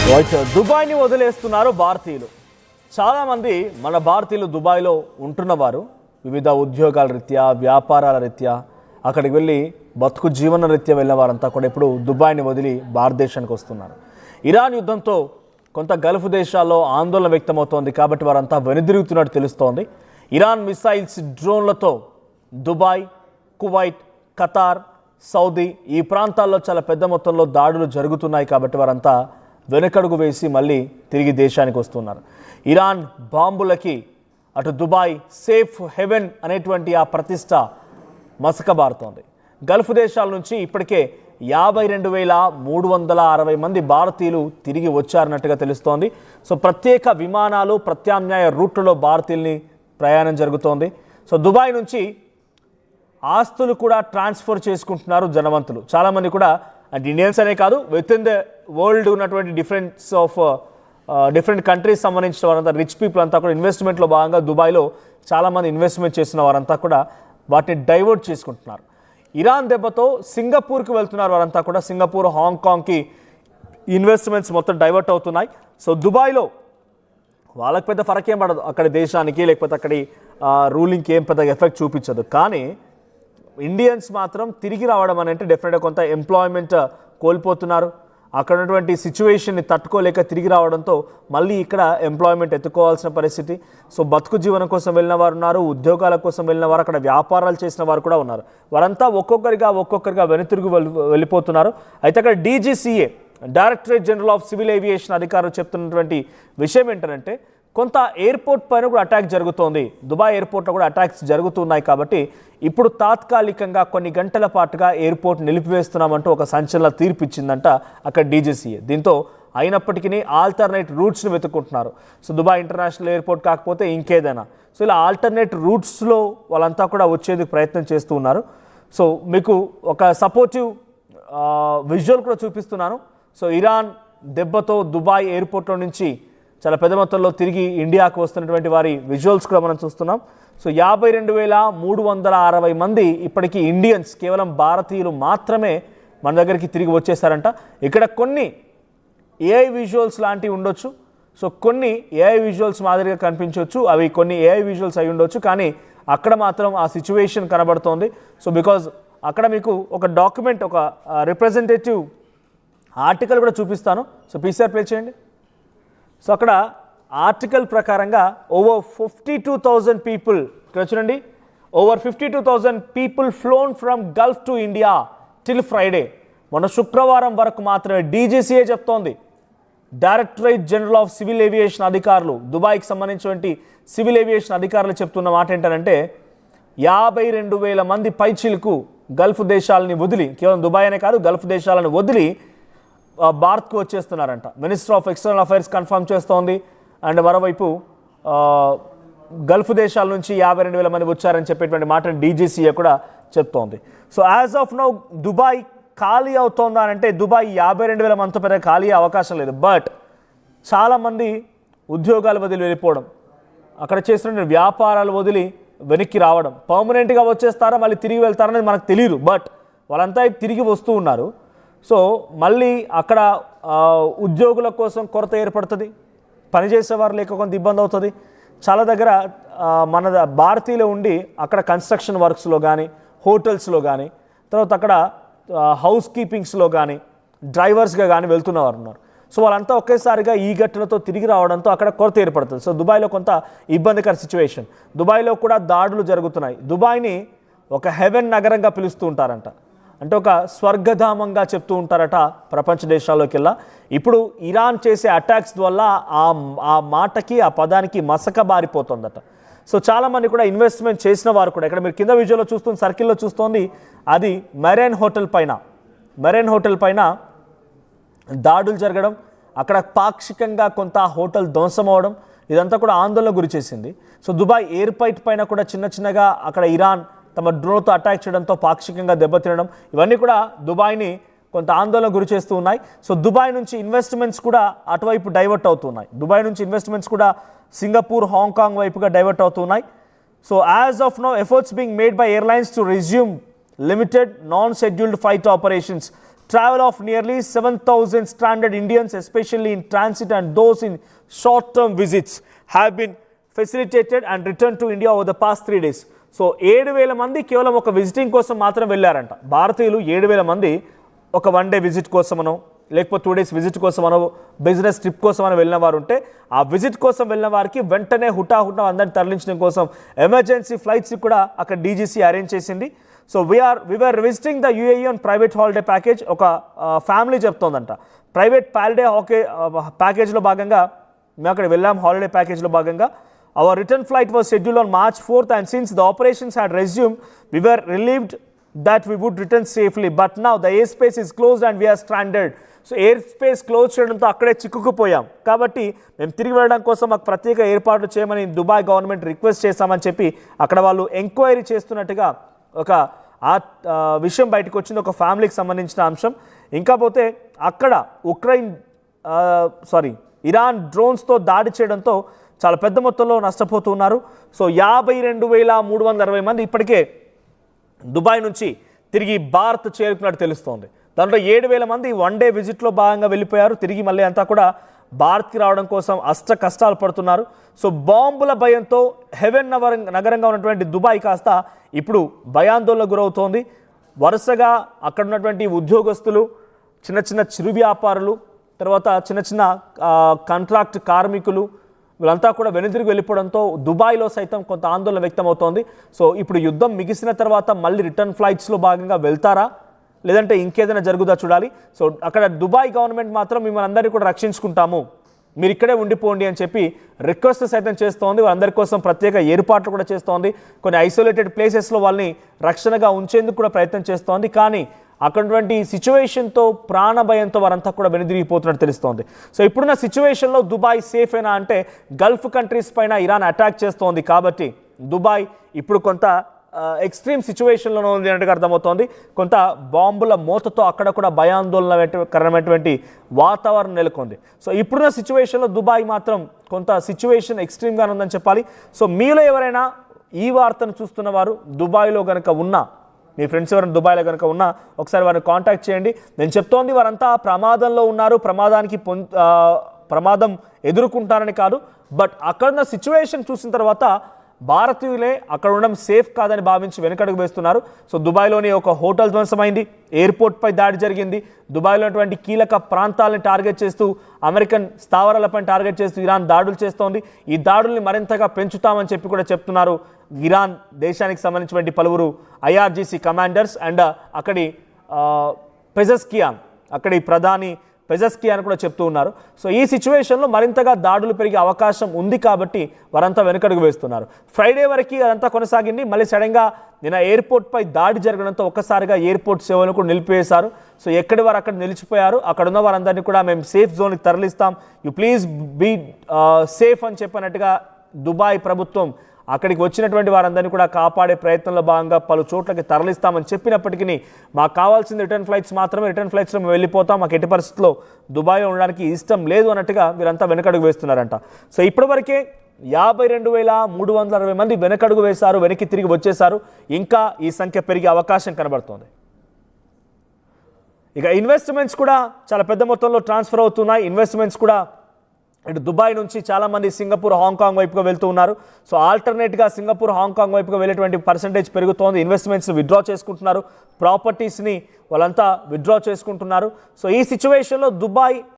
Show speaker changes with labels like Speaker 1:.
Speaker 1: దుబాయ్ని వదిలేస్తున్నారు భారతీయులు. చాలామంది మన భారతీయులు దుబాయ్లో ఉంటున్నవారు వివిధ ఉద్యోగాల రీత్యా, వ్యాపారాల రీత్యా అక్కడికి వెళ్ళి బతుకు జీవన రీత్యా వెళ్ళిన వారంతా కూడా ఇప్పుడు దుబాయ్ని వదిలి భారతదేశానికి వస్తున్నారు. ఇరాన్ యుద్ధంతో కొంత గల్ఫ్ దేశాల్లో ఆందోళన వ్యక్తమవుతోంది కాబట్టి వారంతా వెనుదిరుగుతున్నట్టు తెలుస్తోంది. ఇరాన్ మిసైల్స్, డ్రోన్లతో దుబాయ్, కువైట్, ఖతార్, సౌదీ ఈ ప్రాంతాల్లో చాలా పెద్ద మొత్తంలో దాడులు జరుగుతున్నాయి కాబట్టి వారంతా వెనకడుగు వేసి మళ్ళీ తిరిగి దేశానికి వస్తున్నారు. ఇరాన్ బాంబులకి అటు దుబాయ్ సేఫ్ హెవెన్ అనేటువంటి ఆ ప్రతిష్ట మసకబారుతోంది. గల్ఫ్ దేశాల నుంచి ఇప్పటికే 52,360 మంది భారతీయులు తిరిగి వచ్చారన్నట్టుగా తెలుస్తోంది. సో ప్రత్యేక విమానాలు, ప్రత్యామ్నాయ రూట్లలో భారతీయుల్ని ప్రయాణం జరుగుతోంది. సో దుబాయ్ నుంచి ఆస్తులు కూడా ట్రాన్స్ఫర్ చేసుకుంటున్నారు జనవంతులు. చాలామంది కూడా అంటే ఇండియన్స్ అనే కాదు, విత్ ఇన్ ద వరల్డ్ ఉన్నటువంటి డిఫరెంట్ కంట్రీస్ సంబంధించిన వారంతా, రిచ్ పీపుల్ అంతా కూడా ఇన్వెస్ట్మెంట్లో భాగంగా దుబాయ్లో చాలామంది ఇన్వెస్ట్మెంట్ చేసిన వారంతా కూడా వాటిని డైవర్ట్ చేసుకుంటున్నారు. ఇరాన్ దెబ్బతో సింగపూర్కి వెళ్తున్నారు వారంతా కూడా. సింగపూర్, హాంకాంగ్కి ఇన్వెస్ట్మెంట్స్ మొత్తం డైవర్ట్ అవుతున్నాయి. సో దుబాయ్లో వాళ్ళకి పెద్ద ఫరక్ ఏం పడదు, అక్కడి దేశానికి లేకపోతే అక్కడి రూలింగ్కి ఏం పెద్ద ఎఫెక్ట్ చూపించదు. కానీ ఇండియన్స్ మాత్రం తిరిగి రావడం అని అంటే డెఫినెట్గా కొంత ఎంప్లాయ్మెంట్ కోల్పోతున్నారు. అక్కడ ఉన్నటువంటి సిచ్యువేషన్ని తట్టుకోలేక తిరిగి రావడంతో మళ్ళీ ఇక్కడ ఎంప్లాయ్మెంట్ ఎత్తుకోవాల్సిన పరిస్థితి. సో బతుకు జీవనం కోసం వెళ్ళిన వారు ఉన్నారు, ఉద్యోగాల కోసం వెళ్ళిన వారు, అక్కడ వ్యాపారాలు చేసిన వారు కూడా ఉన్నారు. వారంతా ఒక్కొక్కరిగా వెనుతిరుగు వెళ్ళిపోతున్నారు. అయితే అక్కడ DGCA, directorate general of civil aviation అధికారులు చెప్తున్నటువంటి విషయం ఏంటంటే కొంత ఎయిర్పోర్ట్ పైన కూడా అటాక్ జరుగుతోంది. దుబాయ్ ఎయిర్పోర్ట్లో కూడా అటాక్స్ జరుగుతున్నాయి కాబట్టి ఇప్పుడు తాత్కాలికంగా కొన్ని గంటల పాటుగా ఎయిర్పోర్ట్ నిలిపివేస్తున్నామంటూ ఒక సంచలన తీర్పు ఇచ్చిందంట అక్కడ DGCA. దీంతో అయినప్పటికీ ఆల్టర్నేట్ రూట్స్ని వెతుక్కుంటున్నారు. సో దుబాయ్ ఇంటర్నేషనల్ ఎయిర్పోర్ట్ కాకపోతే ఇంకేదైనా, సో ఇలా ఆల్టర్నేట్ రూట్స్లో వాళ్ళంతా కూడా వచ్చేందుకు ప్రయత్నం చేస్తూ ఉన్నారు. సో మీకు ఒక సపోర్టివ్ విజువల్ కూడా చూపిస్తున్నాను. సో ఇరాన్ దెబ్బతో దుబాయ్ ఎయిర్పోర్ట్లో నుంచి చాలా పెద్ద మొత్తంలో తిరిగి ఇండియాకు వస్తున్నటువంటి వారి విజువల్స్ కూడా మనం చూస్తున్నాం. సో 52,360 మంది ఇప్పటికీ ఇండియన్స్, కేవలం భారతీయులు మాత్రమే మన దగ్గరికి తిరిగి వచ్చేసారంట. ఇక్కడ కొన్ని AI విజువల్స్ లాంటివి ఉండొచ్చు, సో కొన్ని AI విజువల్స్ మాదిరిగా కనిపించవచ్చు, అవి కొన్ని AI విజువల్స్ అయి ఉండొచ్చు, కానీ అక్కడ మాత్రం ఆ సిచ్యువేషన్ కనబడుతోంది. సో బికాజ్ అక్కడ మీకు ఒక డాక్యుమెంట్, ఒక రిప్రజెంటేటివ్ ఆర్టికల్ కూడా చూపిస్తాను. సో PCR ప్లే చేయండి. సో అక్కడ ఆర్టికల్ ప్రకారంగా ఓవర్ 52,000 పీపుల్, ఇక్కడ చూడండి, over 52,000 people flown from Gulf to India till Friday. మొన్న శుక్రవారం వరకు మాత్రమే DGCA చెప్తోంది. Directorate general of civil aviation అధికారులు, దుబాయ్కి సంబంధించినటువంటి సివిల్ ఏవియేషన్ అధికారులు చెప్తున్న మాట ఏంటంటే 52,000 మంది పైచిలకు గల్ఫ్ దేశాలని వదిలి, కేవలం దుబాయ్ అనే కాదు గల్ఫ్ దేశాలను వదిలి భారత్కు వచ్చేస్తున్నారంట. Minister of external affairs confirm చేస్తోంది. అండ్ మరోవైపు గల్ఫ్ దేశాల నుంచి 52,000 మంది వచ్చారని చెప్పేటువంటి మాటను DGCA కూడా చెప్తోంది. So as of now Dubai ఖాళీ అవుతోందా అంటే దుబాయ్ 52,000 మందితో పెద్ద ఖాళీ అవకాశం లేదు. బట్ చాలామంది ఉద్యోగాలు వదిలి వెళ్ళిపోవడం, అక్కడ చేస్తున్న వ్యాపారాలు వదిలి వెనక్కి రావడం, పర్మనెంట్గా వచ్చేస్తారా మళ్ళీ తిరిగి వెళ్తారనేది మనకు తెలియదు. బట్ వాళ్ళంతా తిరిగి వస్తూ ఉన్నారు. సో మళ్ళీ అక్కడ ఉద్యోగుల కోసం కొరత ఏర్పడుతుంది, పనిచేసేవారు లేక కొంత ఇబ్బంది అవుతుంది. చాలా దగ్గర మన భారతీయులు ఉండి అక్కడ కన్స్ట్రక్షన్ వర్క్స్లో కానీ, హోటల్స్లో కానీ, తర్వాత అక్కడ హౌస్ కీపింగ్స్లో కానీ, డ్రైవర్స్గా కానీ వెళ్తున్నవారు ఉన్నారు. సో వాళ్ళంతా ఒకేసారిగా ఈ ఘటనతో తిరిగి రావడంతో అక్కడ కొరత ఏర్పడుతుంది. సో దుబాయ్లో కొంత ఇబ్బందికర సిచ్యువేషన్. దుబాయ్లో కూడా దాడులు జరుగుతున్నాయి. దుబాయ్ని ఒక హెవెన్ నగరంగా పిలుస్తూ ఉంటారంట, అంటే ఒక స్వర్గధామంగా చెప్తూ ఉంటారట ప్రపంచ దేశాల్లోకెల్లా. ఇప్పుడు ఇరాన్ చేసే అటాక్స్ వల్ల ఆ మాటకి, ఆ పదానికి మసక బారిపోతుందట. సో చాలామంది కూడా ఇన్వెస్ట్మెంట్ చేసిన వారు కూడా, ఇక్కడ మీరు కింద విజువల్లో చూస్తుంది, సర్కిల్లో చూస్తోంది, అది మెరైన్ హోటల్ పైన దాడులు జరగడం, అక్కడ పాక్షికంగా కొంత హోటల్ ధ్వంసం అవడం, ఇదంతా కూడా ఆందోళన గురి చేసింది. సో దుబాయ్ ఎయిర్పోర్ట్ పైన కూడా చిన్నగా అక్కడ ఇరాన్ తమ డ్రోన్తో అటాక్ చేయడంతో పాక్షికంగా దెబ్బతినడం, ఇవన్నీ కూడా దుబాయ్ని కొంత ఆందోళన గురి చేస్తూ ఉన్నాయి. సో దుబాయ్ నుంచి ఇన్వెస్ట్మెంట్స్ కూడా అటువైపు డైవర్ట్ అవుతున్నాయి. దుబాయ్ నుంచి ఇన్వెస్ట్మెంట్స్ కూడా సింగపూర్, హాంకాంగ్ వైపుగా డైవర్ట్ అవుతున్నాయి. So as of now efforts being made by airlines to resume limited non-scheduled flight operations travel of nearly 7,000 stranded Indians, especially in transit and those in short-term visits, have been facilitated and returned to India over the past 3 days. So 7,000 మంది కేవలం ఒక visiting కోసం మాత్రం వెళ్ళారంట. భారతీయులు 7,000 మంది ఒక 1 day visit కోసమనో లేకపోతే 2 days visit కోసమనో business trip కోసమనో వెళ్ళిన వారు ఉంటే ఆ విజిట్ కోసం వెళ్ళిన వారికి వెంటనే హుటాహుటా అందరిని తరలించడం కోసం ఎమర్జెన్సీ ఫ్లైట్స్ కూడా అక్కడ డీజీసీ అరేంజ్ చేసింది. So we are visiting the UAE on private holiday package. ఒక ఫ్యామిలీ చెప్తోందంట ప్రైవేట్ హాలిడే ప్యాకేజ్లో భాగంగా మేము అక్కడ వెళ్ళాం. హాలిడే ప్యాకేజ్లో భాగంగా our return flight was schedule on March 4th and since the operations had resumed we were relieved that we would return safely, but now the airspace is closed and we are stranded. So air space close చేయడంతో అక్కడే చిక్కుకుపోయాం కాబట్టి మేము తిరిగి వెళ్ళడం కోసం మాకు ప్రత్యేక ఏర్పాట్లు చేయమని దుబాయ్ గవర్నమెంట్ రిక్వెస్ట్ చేశామని చెప్పి అక్కడ వాళ్ళు ఎంక్వైరీ చేస్తున్నట్టుగా ఒక విషయం బయటకు వచ్చింది, ఒక ఫ్యామిలీకి సంబంధించిన అంశం. ఇంకా పోతే అక్కడ ఇరాన్ డ్రోన్స్తో దాడి చేయడంతో చాలా పెద్ద మొత్తంలో నష్టపోతున్నారు. సో 52,360 మంది ఇప్పటికే దుబాయ్ నుంచి తిరిగి భారత్ చేరుకున్నట్టు తెలుస్తోంది. దాంట్లో 7,000 మంది 1 డే విజిట్లో భాగంగా వెళ్ళిపోయారు. తిరిగి మళ్ళీ అంతా కూడా భారత్కి రావడం కోసం అష్ట కష్టాలు పడుతున్నారు. సో బాంబుల భయంతో హెవెన్ నగరంగా ఉన్నటువంటి దుబాయ్ కాస్త ఇప్పుడు భయాందోళనకు గురవుతోంది. వరుసగా అక్కడ ఉన్నటువంటి ఉద్యోగస్తులు, చిన్న చిన్న చిరు వ్యాపారులు, తర్వాత చిన్న చిన్న కాంట్రాక్ట్ కార్మికులు వీళ్ళంతా కూడా వెనుదిరిగి వెళ్ళిపోవడంతో దుబాయ్లో సైతం కొంత ఆందోళన వ్యక్తమవుతోంది. సో ఇప్పుడు యుద్ధం మిగిసిన తర్వాత మళ్ళీ రిటర్న్ ఫ్లైట్స్లో భాగంగా వెళ్తారా లేదంటే ఇంకేదైనా జరుగుదా చూడాలి. సో అక్కడ దుబాయ్ గవర్నమెంట్ మాత్రం మిమ్మల్ని అందరినీ కూడా రక్షించుకుంటాము, మీరు ఇక్కడే ఉండిపోండి అని చెప్పి రిక్వెస్ట్ సైతం చేస్తోంది. వాళ్ళందరి కోసం ప్రత్యేక ఏర్పాట్లు కూడా చేస్తోంది. కొన్ని ఐసోలేటెడ్ ప్లేసెస్లో వాళ్ళని రక్షణగా ఉంచేందుకు కూడా ప్రయత్నం చేస్తోంది. కానీ అక్కడటువంటి సిచ్యువేషన్తో ప్రాణభయంతో వారంతా కూడా వెనుదిరిగిపోతున్నట్టు తెలుస్తోంది. సో ఇప్పుడున్న సిచ్యువేషన్లో దుబాయ్ సేఫ్ అయినా అంటే గల్ఫ్ కంట్రీస్ పైన ఇరాన్ అటాక్ చేస్తోంది కాబట్టి దుబాయ్ ఇప్పుడు కొంత ఎక్స్ట్రీమ్ సిచ్యువేషన్లో ఉంది అన్నట్టుగా అర్థమవుతోంది. కొంత బాంబుల మోతతో అక్కడ కూడా భయాందోళనకరమైనటువంటి వాతావరణం నెలకొంది. సో ఇప్పుడున్న సిచ్యువేషన్లో దుబాయ్ మాత్రం కొంత సిచ్యువేషన్ ఎక్స్ట్రీమ్గానే ఉందని చెప్పాలి. సో మీలో ఎవరైనా ఈ వార్తను చూస్తున్న వారు దుబాయ్లో కనుక ఉన్నా, మీ ఫ్రెండ్స్ ఎవరైనా దుబాయ్లో కనుక ఉన్నా ఒకసారి వారిని కాంటాక్ట్ చేయండి. నేను చెప్తోంది వారంతా ప్రమాదంలో ఉన్నారు, ప్రమాదం ఎదుర్కొంటారని కాదు, బట్ అక్కడున్న సిచ్యువేషన్ చూసిన తర్వాత భారతీయులే అక్కడ ఉండడం సేఫ్ కాదని భావించి వెనుకడుగు వేస్తున్నారు. సో దుబాయ్లోని ఒక హోటల్ ధ్వంసమైంది, ఎయిర్పోర్ట్పై దాడి జరిగింది, దుబాయ్లో ఉన్నటువంటి కీలక ప్రాంతాలను టార్గెట్ చేస్తూ అమెరికన్ స్థావరాలపై టార్గెట్ చేస్తూ ఇరాన్ దాడులు చేస్తోంది. ఈ దాడుల్ని మరింతగా పెంచుతామని చెప్పి కూడా చెప్తున్నారు ఇరాన్ దేశానికి సంబంధించినటువంటి పలువురు ఐఆర్జీసీ కమాండర్స్ అండ్ అక్కడి అక్కడి ప్రధాని పెజెస్కియాన్ కూడా చెప్తూ ఉన్నారు. సో ఈ సిచ్యువేషన్లో మరింతగా దాడులు పెరిగే అవకాశం ఉంది కాబట్టి వారంతా వెనుకడుగు వేస్తున్నారు. ఫ్రైడే వరకు అదంతా కొనసాగింది. మళ్ళీ సడన్గా నిన్న ఎయిర్పోర్ట్పై దాడి జరగడంతో ఒక్కసారిగా ఎయిర్పోర్ట్ సేవలను కూడా నిలిపివేశారు. సో ఎక్కడి వారు అక్కడ నిలిచిపోయారు. అక్కడ ఉన్న వారందరినీ కూడా మేము సేఫ్ జోన్కి తరలిస్తాం, యూ ప్లీజ్ బీ సేఫ్ అని చెప్పినట్టుగా దుబాయ్ ప్రభుత్వం అక్కడికి వచ్చినటువంటి వారందరినీ కూడా కాపాడే ప్రయత్నంలో భాగంగా పలు చోట్లకి తరలిస్తామని చెప్పినప్పటికీ మాకు కావాల్సింది రిటర్న్ ఫ్లైట్స్ మాత్రమే, రిటర్న్ ఫ్లైట్స్లో మేము వెళ్ళిపోతాం, మాకు ఎట్టి పరిస్థితుల్లో దుబాయ్లో ఉండడానికి ఇష్టం లేదు అన్నట్టుగా వీరంతా వెనకడుగు వేస్తున్నారంట. సో ఇప్పటివరకే 52,360 మంది వెనకడుగు వేశారు, వెనక్కి తిరిగి వచ్చేశారు. ఇంకా ఈ సంఖ్య పెరిగే అవకాశం కనబడుతోంది. ఇక ఇన్వెస్ట్మెంట్స్ కూడా చాలా పెద్ద మొత్తంలో ట్రాన్స్ఫర్ అవుతున్నాయి. ఇన్వెస్ట్మెంట్స్ కూడా ఇటు దుబాయ్ నుంచి చాలామంది సింగపూర్, హాంకాంగ్ వైపుగా వెళ్తూ ఉన్నారు. సో ఆల్టర్నేట్గా సింగపూర్, హాంకాంగ్ వైపుగా వెళ్ళేటువంటి పర్సంటేజ్ పెరుగుతోంది. ఇన్వెస్ట్మెంట్స్ని విత్డ్రా చేసుకుంటున్నారు, ప్రాపర్టీస్ని వాళ్ళంతా విత్డ్రా చేసుకుంటున్నారు. సో ఈ సిచ్యువేషన్లో దుబాయ్